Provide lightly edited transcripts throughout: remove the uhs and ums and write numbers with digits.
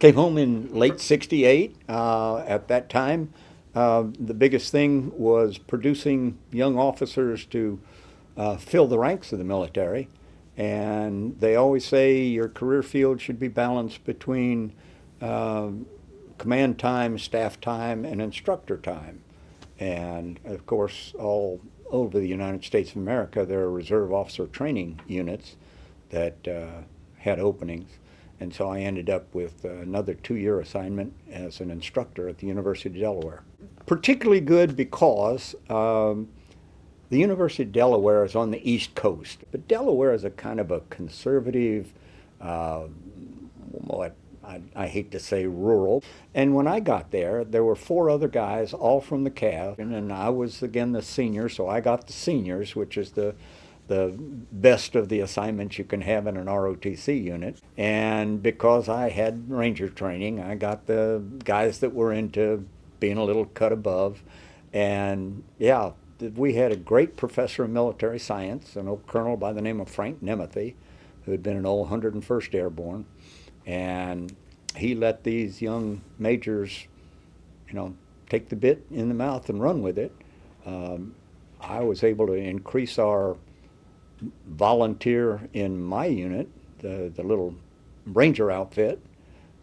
Came home in late '68. At that time, the biggest thing was producing young officers to fill the ranks of the military. And they always say your career field should be balanced between uh, command time, staff time, and instructor time. And of course, all over the United States of America, there are reserve officer training units that had openings. And so I ended up with another 2-year assignment as an instructor at the University of Delaware. Particularly good because the University of Delaware is on the East Coast, but Delaware is a kind of a conservative, uh, well, I hate to say rural. And when I got there, there were 4 other guys, all from the CAV, and I was again the senior, so I got the seniors, which is the best of the assignments you can have in an ROTC unit. And because I had Ranger training, I got the guys that were into being a little cut above. And yeah, we had a great professor of military science, an old colonel by the name of Frank Nemeth, who had been an old 101st Airborne. And he let these young majors, take the bit in the mouth and run with it. I was able to increase our volunteer in my unit, the little Ranger outfit.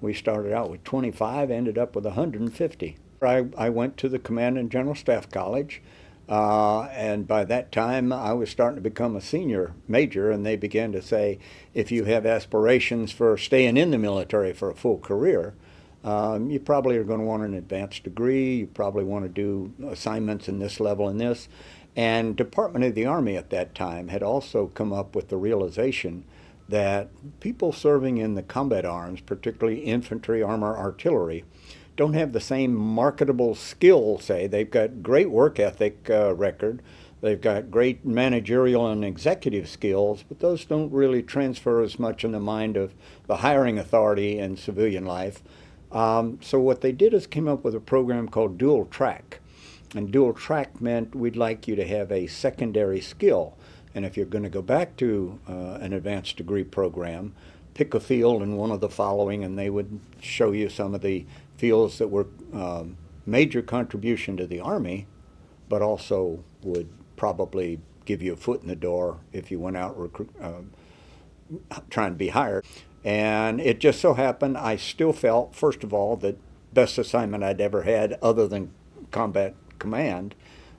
We started out with 25, ended up with 150. I went to the Command and General Staff College, and by that time I was starting to become a senior major, and they began to say, if you have aspirations for staying in the military for a full career, you probably are going to want an advanced degree, you probably want to do assignments in this level and this. And Department of the Army at that time had also come up with the realization that people serving in the combat arms, particularly infantry, armor, artillery, don't have the same marketable skill, say. They've got great work ethic record, they've got great managerial and executive skills, but those don't really transfer as much in the mind of the hiring authority in civilian life. So what they did is came up with a program called dual track. And dual track meant we'd like you to have a secondary skill. And if you're going to go back to an advanced degree program, pick a field in one of the following, and they would show you some of the fields that were major contribution to the Army, but also would probably give you a foot in the door if you went out trying to be hired. And it just so happened I still felt, first of all, that best assignment I'd ever had other than combat command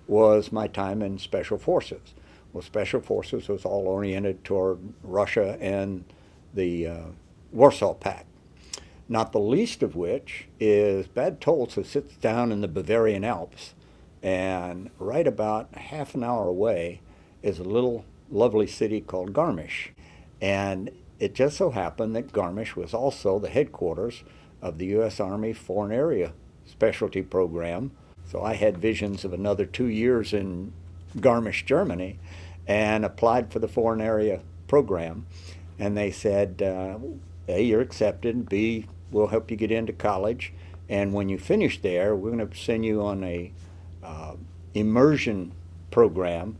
was my time in Special Forces. Well, Special Forces was all oriented toward Russia and the Warsaw Pact, not the least of which is Bad Tolz sits down in the Bavarian Alps, and right about half an hour away is a little lovely city called Garmisch. And it just so happened that Garmisch was also the headquarters of the U.S. Army Foreign Area Specialty Program. So I had visions of another 2 years in Garmisch, Germany, and applied for the Foreign Area Program. And they said, A, you're accepted, B, we'll help you get into college, and when you finish there, we're going to send you on a immersion program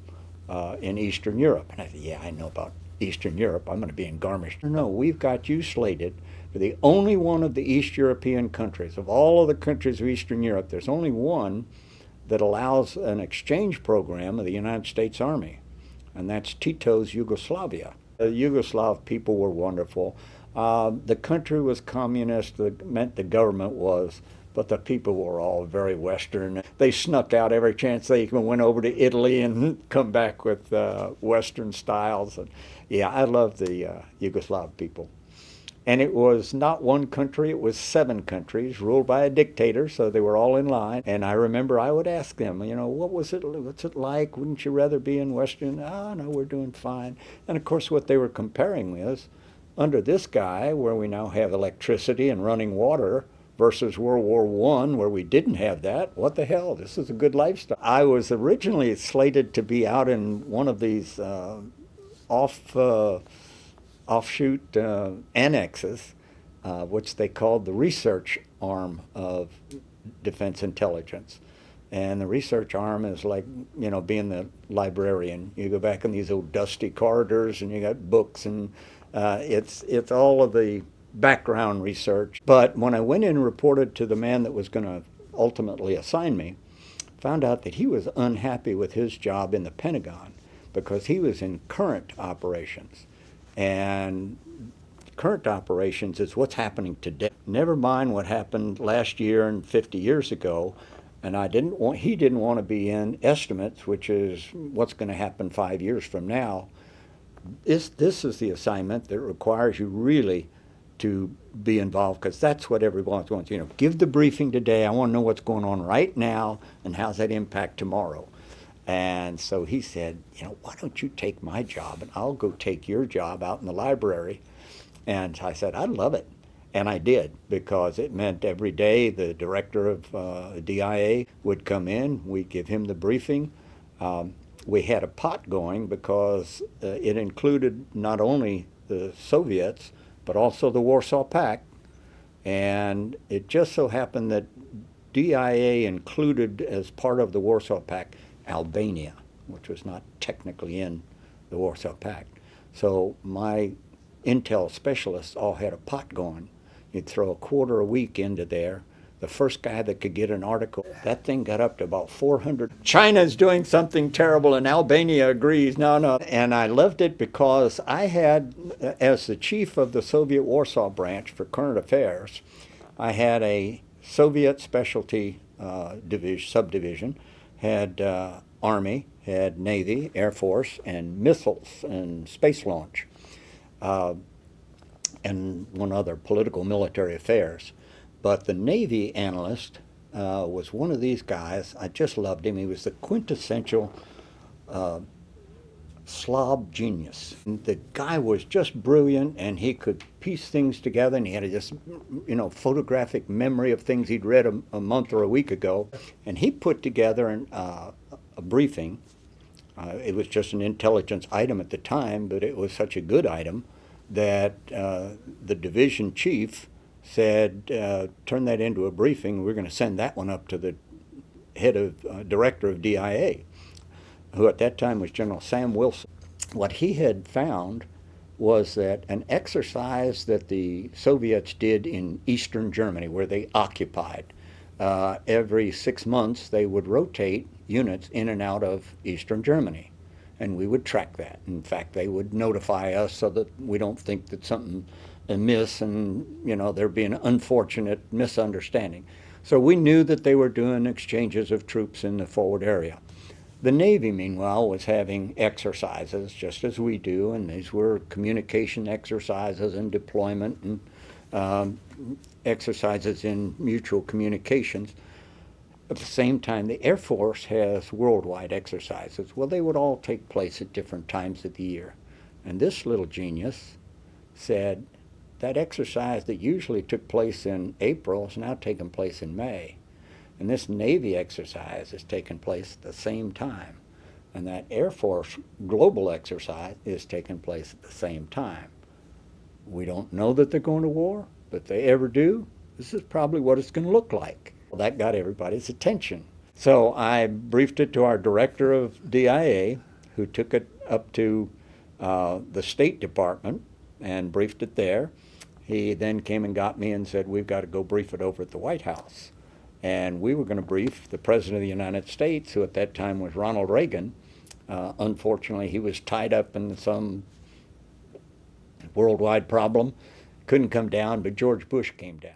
in Eastern Europe. And I said, yeah, I know about Eastern Europe. I'm going to be in Garmisch. No, we've got you slated for the only one of the East European countries. Of all of the countries of Eastern Europe, there's only one that allows an exchange program of the United States Army, and that's Tito's Yugoslavia. The Yugoslav people were wonderful. The country was communist, that meant the government was, but the people were all very Western. They snuck out every chance they went over to Italy and come back with Western styles. And yeah, I love the Yugoslav people. And it was not one country, it was 7 countries ruled by a dictator, so they were all in line. And I remember I would ask them, what's it like? Wouldn't you rather be in Western? Oh, no, we're doing fine. And of course what they were comparing was, under this guy, where we now have electricity and running water, versus World War I, where we didn't have that, what the hell, this is a good lifestyle. I was originally slated to be out in one of these offshoot annexes, which they called the research arm of Defense Intelligence. And the research arm is like, being the librarian. You go back in these old dusty corridors and you got books, and it's all of the background research. But when I went in and reported to the man that was going to ultimately assign me, found out that he was unhappy with his job in the Pentagon because he was in current operations. And current operations is what's happening today. Never mind what happened last year and 50 years ago. And he didn't want to be in estimates, which is what's going to happen 5 years from now. This is the assignment that requires you really to be involved, because that's what everyone wants. Give the briefing today. I want to know what's going on right now and how's that impact tomorrow. And so he said, why don't you take my job and I'll go take your job out in the library. And I said, I'd love it. And I did, because it meant every day the director of DIA would come in, we'd give him the briefing. We had a pot going because it included not only the Soviets, but also the Warsaw Pact. And it just so happened that DIA included, as part of the Warsaw Pact, Albania, which was not technically in the Warsaw Pact. So my intel specialists all had a pot going. You'd throw a quarter a week into there. The first guy that could get an article, that thing got up to about 400. China's doing something terrible and Albania agrees. No. And I loved it because I had, as the chief of the Soviet Warsaw branch for current affairs, I had a Soviet specialty subdivision, had Army, had Navy, Air Force, and missiles and space launch, and one other, political military affairs. But the Navy analyst was one of these guys. I just loved him. He was the quintessential Slav genius. The guy was just brilliant, and he could piece things together, and he had just, photographic memory of things he'd read a month or a week ago. And he put together a briefing. It was just an intelligence item at the time, but it was such a good item that the division chief said, turn that into a briefing. We're going to send that one up to the director of DIA, who at that time was General Sam Wilson. What he had found was that an exercise that the Soviets did in Eastern Germany, where they occupied, every 6 months they would rotate units in and out of Eastern Germany, and we would track that. In fact, they would notify us so that we don't think that something amiss and there'd be an unfortunate misunderstanding. So we knew that they were doing exchanges of troops in the forward area. The Navy, meanwhile, was having exercises just as we do, and these were communication exercises and deployment and exercises in mutual communications. At the same time, the Air Force has worldwide exercises. Well, they would all take place at different times of the year. And this little genius said, that exercise that usually took place in April is now taking place in May. And this Navy exercise is taking place at the same time. And that Air Force global exercise is taking place at the same time. We don't know that they're going to war, but if they ever do, this is probably what it's going to look like. Well, that got everybody's attention. So I briefed it to our director of DIA, who took it up to the State Department and briefed it there. He then came and got me and said, we've got to go brief it over at the White House. And we were going to brief the President of the United States, who at that time was Ronald Reagan. Unfortunately, he was tied up in some worldwide problem, couldn't come down, but George Bush came down.